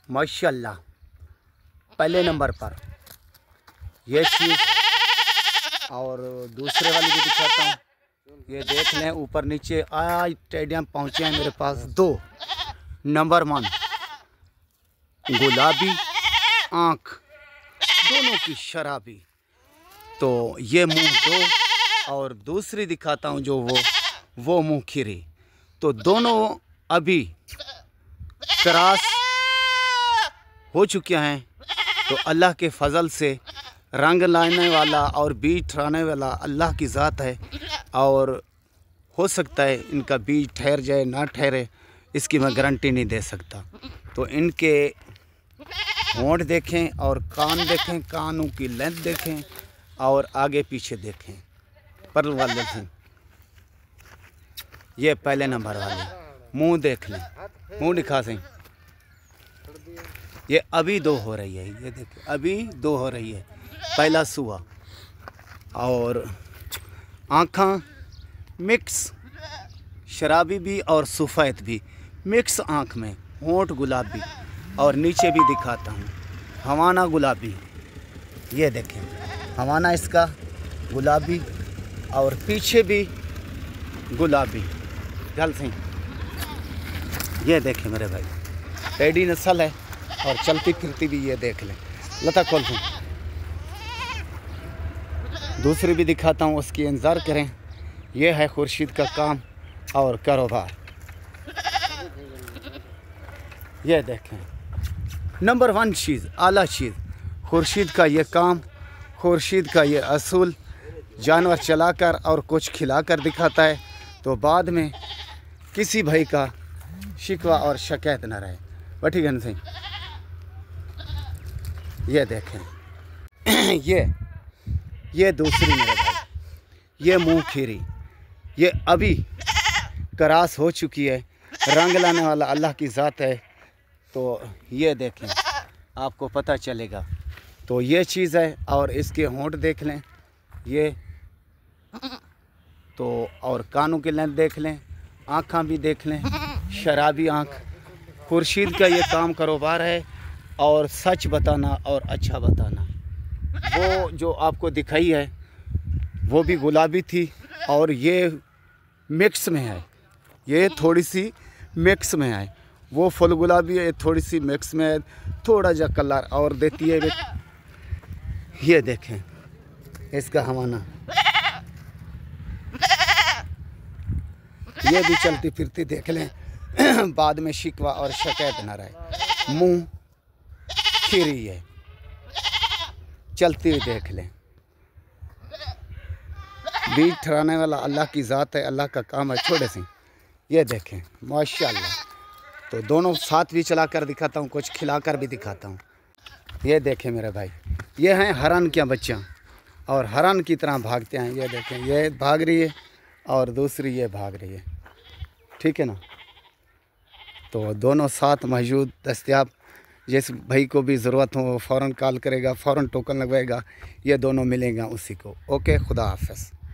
माशाल्लाह पहले नंबर पर ये चीज़। और दूसरे वाली भी दिखाता हूँ, ये देख लें ऊपर नीचे आज टेडियम पहुँचे हैं मेरे पास 2 नंबर 1 गुलाबी आँख दोनों की शराबी। तो ये मुंह 2 और दूसरी दिखाता हूँ जो वो मुंह खीरी। तो दोनों अभी क्रॉस हो चुके हैं। तो अल्लाह के फजल से रंग लाने वाला और बीज ठहराने वाला अल्लाह की ज़ात है। और हो सकता है इनका बीज ठहर जाए ना ठहरे, इसकी मैं गारंटी नहीं दे सकता। तो इनके होंठ देखें और कान देखें, कानों की लेंथ देखें और आगे पीछे देखें। पर्ल वाले देखें, ये पहले नंबर वाले। मुंह देख लें, मुंह दिखा सें, ये अभी 2 हो रही है। ये देखिए अभी 2 हो रही है, पहला सुआ। और आँखें मिक्स, शराबी भी और सफ़ेद भी मिक्स आँख में, होंठ गुलाबी। और नीचे भी दिखाता हूँ हवाना गुलाबी, ये देखें हवाना इसका गुलाबी और पीछे भी गुलाबी। जल से ये देखें मेरे भाई, टेडी नस्ल है और चलती फिरती भी। ये देख लें, लता खोल दूँ, दूसरी भी दिखाता हूँ, उसकी इंतज़ार करें। यह है खुर्शीद का काम और कारोबार। ये देखें नंबर 1 चीज़, आला चीज़ खुर्शीद का ये काम, खुर्शीद का ये असूल। जानवर चलाकर और कुछ खिलाकर दिखाता है तो बाद में किसी भाई का शिकवा और शिकायत न रहे। बैठी गन से ये देखें ये दूसरी मेरे भाई, ये मुंह खीरी, ये अभी क्रॉस हो चुकी है। रंग लाने वाला अल्लाह की ज़ात है। तो ये देखें आपको पता चलेगा। तो ये चीज़ है। और इसके होंठ देख लें, ये तो और कानों की लेंथ देख लें, आँखें भी देख लें, शराबी आँख। खुर्शीद का ये काम कारोबार है और सच बताना और अच्छा बताना। वो जो आपको दिखाई है वो भी गुलाबी थी और ये मिक्स में है, ये थोड़ी सी मिक्स में है। वो फुल गुलाबी है, थोड़ी सी मिक्स में है, थोड़ा जा कलर और देती है। ये देखें इसका हवाना, ये भी चलती फिरती देख लें, बाद में शिकवा और शिकायत न रहे। मुंह खीरी है, चलती हुई देख लें। बीज ठहराने वाला अल्लाह की ज़ात है, अल्लाह का काम है। छोटे से ये देखें माशाल्लाह। तो दोनों साथ भी चला कर दिखाता हूँ, कुछ खिलाकर भी दिखाता हूँ। ये देखें मेरे भाई, ये हैं हरन के बच्चा और हरन की तरह भागते हैं। ये देखें, ये भाग रही है और दूसरी ये भाग रही है, ठीक है ना। तो दोनों साथ मौजूद दस्तयाब, जिस भाई को भी ज़रूरत हो फ़ौरन कॉल करेगा, फ़ौरन टोकन लगवाएगा। ये दोनों मिलेगा उसी को। ओके, खुदा हाफ़िज़।